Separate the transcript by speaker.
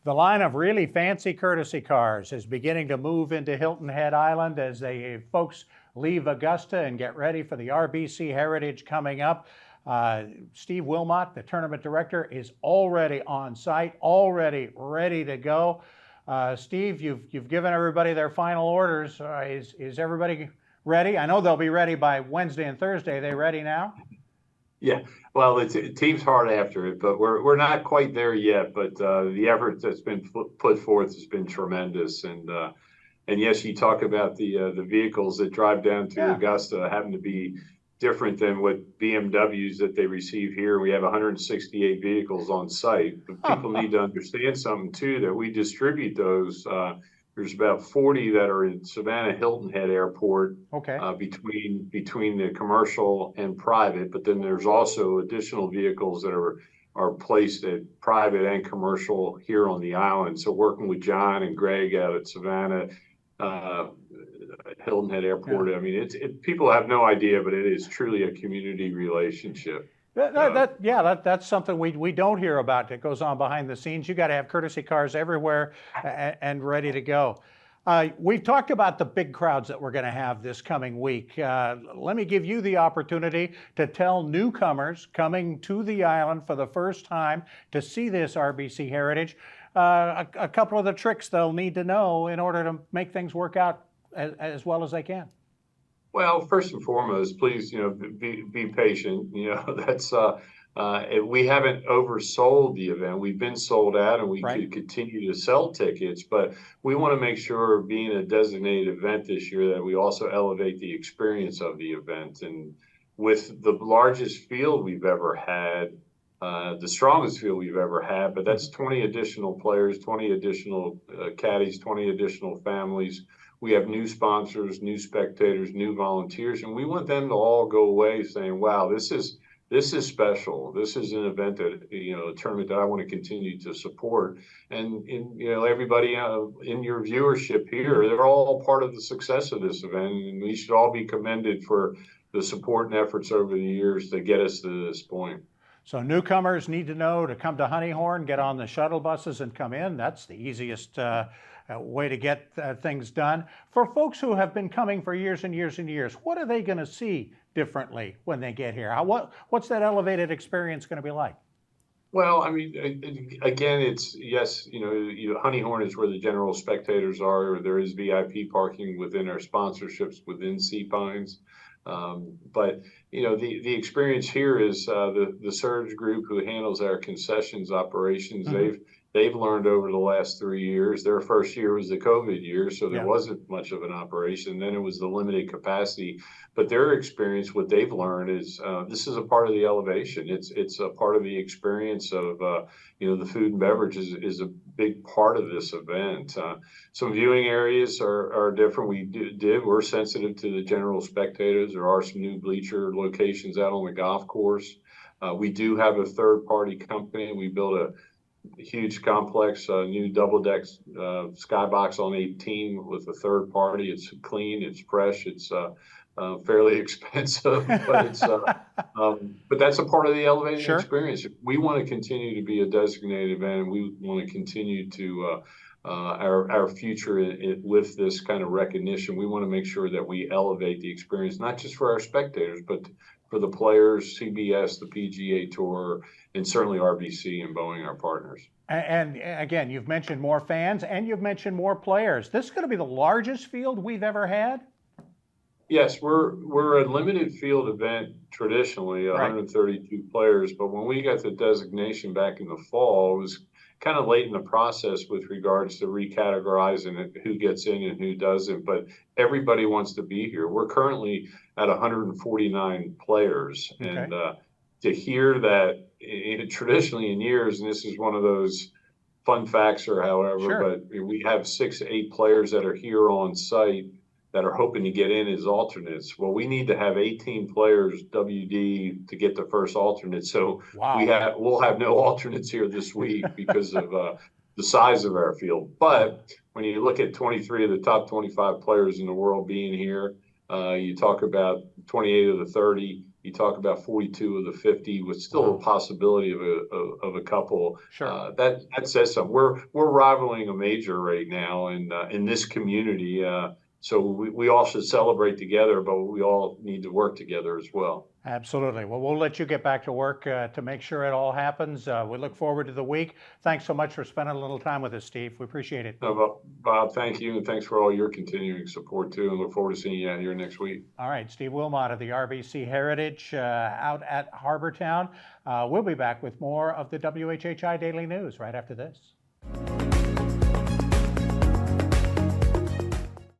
Speaker 1: The line of really fancy courtesy cars is beginning to move into Hilton Head Island as folks leave Augusta and get ready for the RBC Heritage coming up. Steve Wilmot, the tournament director, is already on site, already ready to go. Steve, you've given everybody their final orders. Is everybody ready? I know they'll be ready by Wednesday and Thursday. Are they ready now?
Speaker 2: Yeah, well, the team's hard after it, but we're not quite there yet. But the effort that's been put forth has been tremendous. And yes, you talk about the vehicles that drive down to Augusta having to be different than what BMWs that they receive here. We have 168 vehicles on site. But people need to understand something too, that we distribute those. There's about 40 that are in Savannah Hilton Head Airport, between the commercial and private. But then there's also additional vehicles that are placed at private and commercial here on the island. So working with John and Greg out at Savannah Hilton Head Airport, I mean, people have no idea, but it is truly a community relationship.
Speaker 1: That's something we don't hear about that goes on behind the scenes. You got to have courtesy cars everywhere and ready to go. We've talked about the big crowds that we're going to have this coming week. Let me give you the opportunity to tell newcomers coming to the island for the first time to see this RBC Heritage a couple of the tricks they'll need to know in order to make things work out as well as they can.
Speaker 2: Well, first and foremost, please, be patient. That's we haven't oversold the event. We've been sold out, and we could continue to sell tickets. But we want to make sure, being a designated event this year, that we also elevate the experience of the event. And with the largest field we've ever had, the strongest field we've ever had, but that's 20 additional players, 20 additional caddies, 20 additional families. We have new sponsors, new spectators, new volunteers, and we want them to all go away saying, wow, this is special. This is an event that, a tournament that I want to continue to support. And everybody in your viewership here, they're all part of the success of this event, and we should all be commended for the support and efforts over the years to get us to this point.
Speaker 1: So newcomers need to know to come to Honeyhorn, get on the shuttle buses and come in. That's the easiest way to get things done. For folks who have been coming for years and years and years, what are they going to see differently when they get here? What's that elevated experience going to be like?
Speaker 2: Well, I mean, again, it's, yes, Honeyhorn is where the general spectators are. There is VIP parking within our sponsorships within Sea Pines. But the experience here is the Surge group who handles our concessions operations. They've learned over the last 3 years. Their first year was the COVID year, so there wasn't much of an operation. Then it was the limited capacity. But their experience, what they've learned is this is a part of the elevation. It's a part of the experience of the food and beverage is a big part of this event. Some viewing areas are different. We're sensitive to the general spectators. There are some new bleacher locations out on the golf course. We do have a third-party company. We built a huge complex, new double-deck skybox on 18 with a third party. It's clean, it's fresh, it's fairly expensive, but but that's a part of the elevated experience. We want to continue to be a designated event, and we want to continue to our future with this kind of recognition. We want to make sure that we elevate the experience, not just for our spectators, but for the players, CBS, the PGA Tour, and certainly RBC and Boeing, our partners.
Speaker 1: And again, you've mentioned more fans and you've mentioned more players. This is going to be the largest field we've ever had?
Speaker 2: Yes, we're a limited field event traditionally, 132 players. But when we got the designation back in the fall, it was kind of late in the process with regards to recategorizing it, who gets in and who doesn't. But everybody wants to be here. We're currently at 149 players. And to hear that traditionally in years, and this is one of those fun facts or however, but we have 6 to 8 players that are here on site that are hoping to get in as alternates. Well, we need to have 18 players WD to get the first alternate. So we'll have no alternates here this week because of the size of our field. But when you look at 23 of the top 25 players in the world being here, you talk about 28 of the 30 You talk about 42 of the 50 with still a possibility of a couple.
Speaker 1: Sure.
Speaker 2: That says something. We're rivaling a major right now in this community. So we all should celebrate together, but we all need to work together as well.
Speaker 1: Absolutely. Well, we'll let you get back to work to make sure it all happens. We look forward to the week. Thanks so much for spending a little time with us, Steve. We appreciate it.
Speaker 2: No, Bob, thank you, and thanks for all your continuing support too. And look forward to seeing you out here next week.
Speaker 1: All right, Steve Wilmot of the RBC Heritage out at Harbortown. We'll be back with more of the WHHI Daily News right after this.